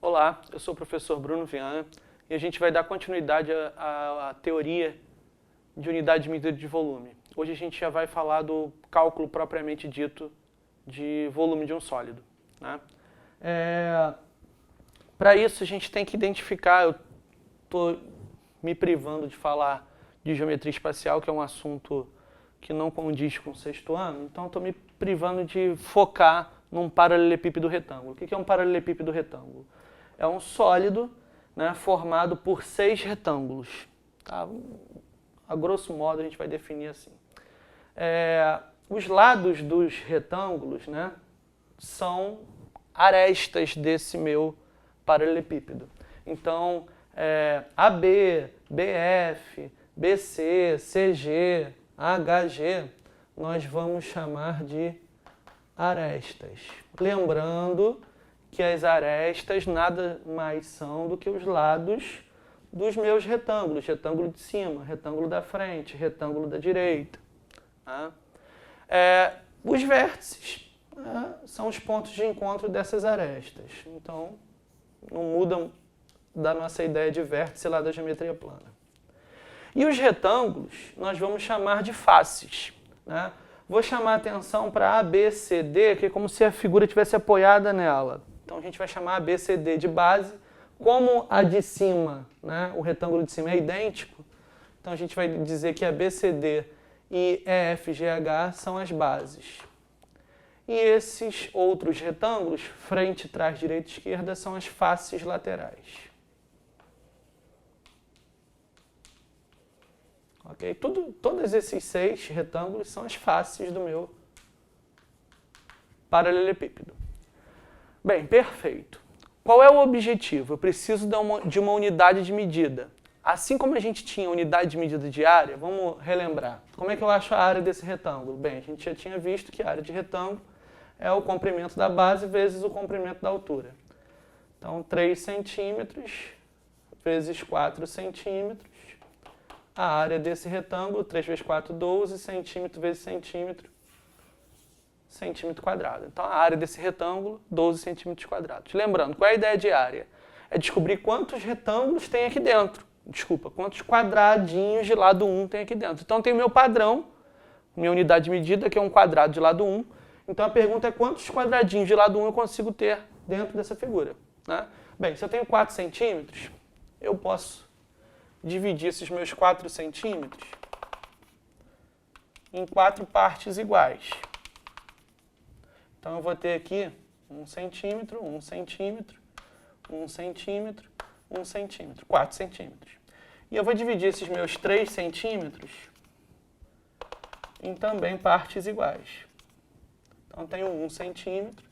Olá, eu sou o professor Bruno Viana e a gente vai dar continuidade à teoria de unidade de medida de volume. Hoje a gente já vai falar do cálculo propriamente dito de volume de um sólido, né? Para isso a gente tem que identificar, eu estou me privando de falar de geometria espacial, que é um assunto que não condiz com o sexto ano, então estou me privando de focar num paralelepípedo retângulo. O que é um paralelepípedo retângulo? É um sólido, né, formado por 6 retângulos. Tá? A grosso modo a gente vai definir assim. Os lados dos retângulos, né, são arestas desse meu paralelepípedo. Então, AB, BF, BC, CG, HG, nós vamos chamar de arestas. Lembrando que as arestas nada mais são do que os lados dos meus retângulos. Retângulo de cima, retângulo da frente, retângulo da direita. Tá? Os vértices, né, são os pontos de encontro dessas arestas. Então, não muda da nossa ideia de vértice lá da geometria plana. E os retângulos nós vamos chamar de faces, né? Vou chamar a atenção para A, B, C, D, que é como se a figura tivesse apoiada nela. Então a gente vai chamar A, B, C, D de base. Como a de cima, né, o retângulo de cima é idêntico, então a gente vai dizer que a B, C, D e E, F, G, H são as bases. E esses outros retângulos, frente, trás, direita e esquerda, são as faces laterais. Ok? Todos esses 6 retângulos são as faces do meu paralelepípedo. Bem, perfeito. Qual é o objetivo? Eu preciso de uma unidade de medida. Assim como a gente tinha unidade de medida de área, vamos relembrar. Como é que eu acho a área desse retângulo? Bem, a gente já tinha visto que a área de retângulo é o comprimento da base vezes o comprimento da altura. Então, 3 centímetros vezes 4 centímetros. A área desse retângulo, 3 vezes 4, 12, centímetro vezes centímetro, centímetro quadrado. Então, a área desse retângulo, 12 centímetros quadrados. Lembrando, qual é a ideia de área? É descobrir quantos retângulos tem aqui dentro. Desculpa, quantos quadradinhos de lado 1 tem aqui dentro. Então, tem o meu padrão, minha unidade de medida, que é um quadrado de lado 1. Então, a pergunta é quantos quadradinhos de lado 1 eu consigo ter dentro dessa figura, né? Bem, se eu tenho 4 centímetros, eu posso dividir esses meus 4 centímetros em 4 partes iguais. Então, eu vou ter aqui 1 centímetro, 1 centímetro, 1 centímetro, 1 centímetro, 4 centímetros. E eu vou dividir esses meus 3 centímetros em também partes iguais. Então, eu tenho 1 centímetro,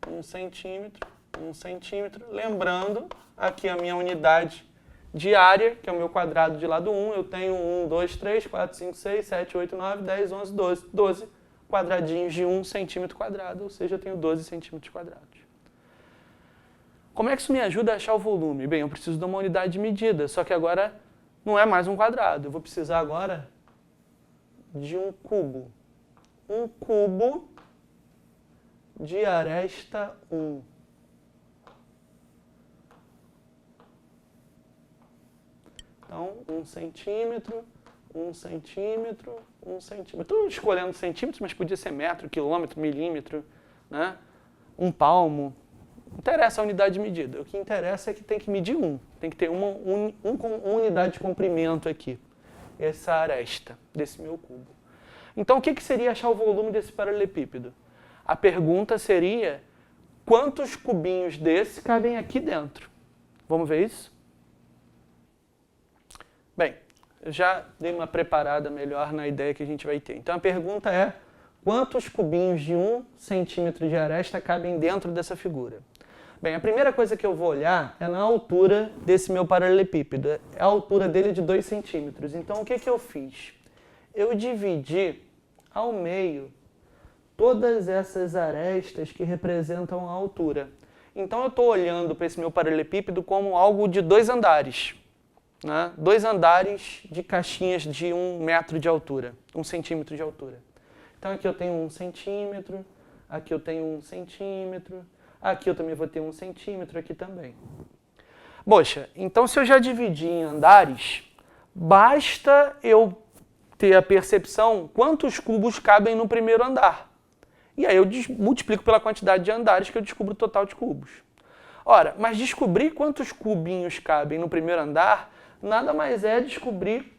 1 centímetro, 1 centímetro. Lembrando, aqui a minha unidade de área, que é o meu quadrado de lado 1, eu tenho 1, 2, 3, 4, 5, 6, 7, 8, 9, 10, 11, 12. 12 quadradinhos de 1 centímetro quadrado, ou seja, eu tenho 12 centímetros quadrados. Como é que isso me ajuda a achar o volume? Bem, eu preciso de uma unidade de medida, só que agora não é mais um quadrado. Eu vou precisar agora de um cubo. Um cubo de aresta 1. Então, 1 centímetro, 1 centímetro, 1 centímetro. Estou escolhendo centímetros, mas podia ser metro, quilômetro, milímetro, né? Um palmo. Não interessa a unidade de medida. O que interessa é que tem que medir 1. Tem que ter uma unidade de comprimento aqui. Essa aresta desse meu cubo. Então, o que seria achar o volume desse paralelepípedo? A pergunta seria, quantos cubinhos desse cabem aqui dentro? Vamos ver isso? Bem, eu já dei uma preparada melhor na ideia que a gente vai ter. Então, a pergunta é, quantos cubinhos de 1 centímetro de aresta cabem dentro dessa figura? Bem, a primeira coisa que eu vou olhar é na altura desse meu paralelepípedo. É a altura dele de 2 centímetros. Então, o que eu fiz? Eu dividi ao meio todas essas arestas que representam a altura. Então, eu estou olhando para esse meu paralelepípedo como algo de 2 andares. Né? 2 andares de caixinhas de 1 metro de altura, 1 centímetro de altura. Então, aqui eu tenho 1 centímetro, aqui eu tenho 1 centímetro, Aqui eu também vou ter 1 centímetro, aqui também. Poxa, então se eu já dividi em andares, basta eu ter a percepção quantos cubos cabem no primeiro andar. E aí eu multiplico pela quantidade de andares que eu descubro o total de cubos. Ora, mas descobrir quantos cubinhos cabem no primeiro andar, nada mais é descobrir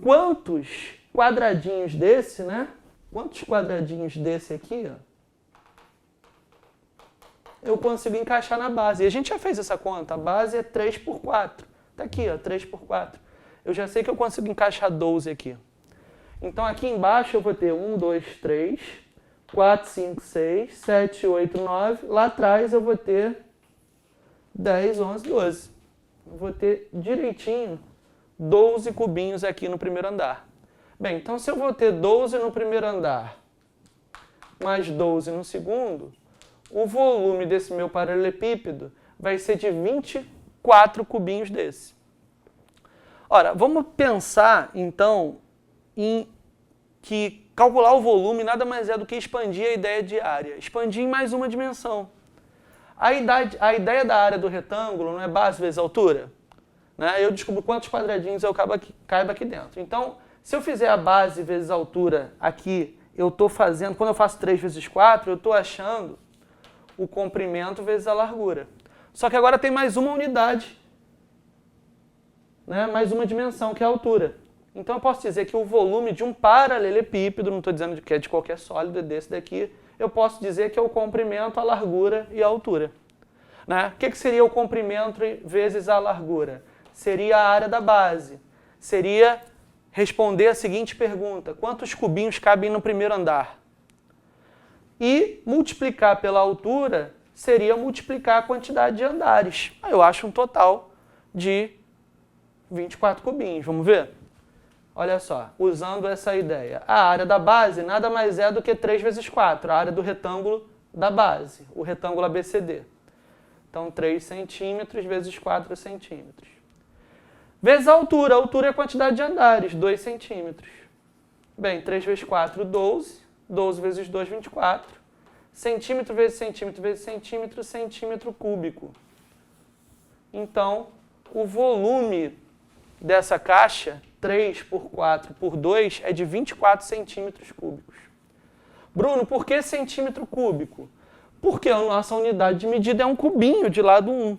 quantos quadradinhos desse, né? Quantos quadradinhos desse aqui, ó, eu consigo encaixar na base. E a gente já fez essa conta, a base é 3 por 4. Está aqui, ó, 3 por 4. Eu já sei que eu consigo encaixar 12 aqui. Então aqui embaixo eu vou ter 1, 2, 3, 4, 5, 6, 7, 8, 9. Lá atrás eu vou ter 10, 11, 12. Eu vou ter direitinho 12 cubinhos aqui no primeiro andar. Bem, então se eu vou ter 12 no primeiro andar, mais 12 no segundo, o volume desse meu paralelepípedo vai ser de 24 cubinhos desse. Ora, vamos pensar, então, em que calcular o volume nada mais é do que expandir a ideia de área. Expandir em mais uma dimensão. A ideia da área do retângulo não é base vezes altura? Né? Eu descubro quantos quadradinhos eu caiba aqui dentro. Então, se eu fizer a base vezes a altura aqui, eu estou fazendo, quando eu faço 3 vezes 4, eu estou achando o comprimento vezes a largura. Só que agora tem mais uma unidade, né? Mais uma dimensão, que é a altura. Então eu posso dizer que o volume de um paralelepípedo, não estou dizendo que é de qualquer sólido, é desse daqui, eu posso dizer que é o comprimento, a largura e a altura. Né? O que seria o comprimento vezes a largura? Seria a área da base. Seria responder a seguinte pergunta: quantos cubinhos cabem no primeiro andar? E multiplicar pela altura seria multiplicar a quantidade de andares. Aí eu acho um total de 24 cubinhos. Vamos ver? Olha só, usando essa ideia. A área da base nada mais é do que 3 vezes 4, a área do retângulo da base, o retângulo ABCD. Então, 3 centímetros vezes 4 centímetros. Vezes a altura é a quantidade de andares, 2 centímetros. Bem, 3 vezes 4, 12. 12 vezes 2, 24. Centímetro vezes centímetro vezes centímetro, centímetro cúbico. Então, o volume dessa caixa, 3 por 4 por 2, é de 24 centímetros cúbicos. Bruno, por que centímetro cúbico? Porque a nossa unidade de medida é um cubinho de lado 1.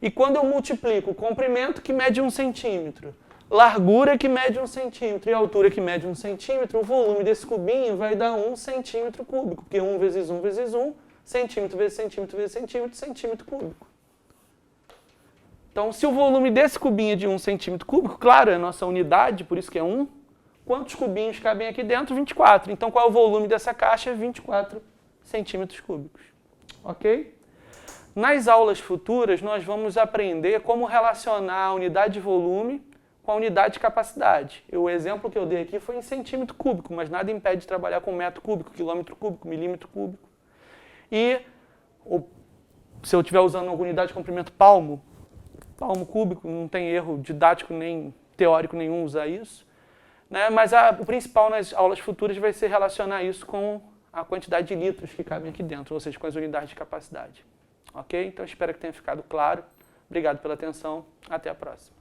E quando eu multiplico o comprimento, que mede 1 centímetro, largura, que mede 1 centímetro, e altura, que mede 1 centímetro, o volume desse cubinho vai dar 1 centímetro cúbico, porque 1 vezes 1 vezes 1, centímetro vezes centímetro vezes centímetro, centímetro cúbico. Então, se o volume desse cubinho é de 1 centímetro cúbico, claro, é a nossa unidade, por isso que é 1, quantos cubinhos cabem aqui dentro? 24. Então, qual é o volume dessa caixa? 24 centímetros cúbicos. Ok? Nas aulas futuras, nós vamos aprender como relacionar a unidade de volume com a unidade de capacidade. O exemplo que eu dei aqui foi em centímetro cúbico, mas nada impede de trabalhar com metro cúbico, quilômetro cúbico, milímetro cúbico. E se eu estiver usando alguma unidade de comprimento palmo cúbico, não tem erro didático nem teórico nenhum usar isso. Né? Mas o principal nas aulas futuras vai ser relacionar isso com a quantidade de litros que cabem aqui dentro, ou seja, com as unidades de capacidade. Ok? Então espero que tenha ficado claro. Obrigado pela atenção. Até a próxima.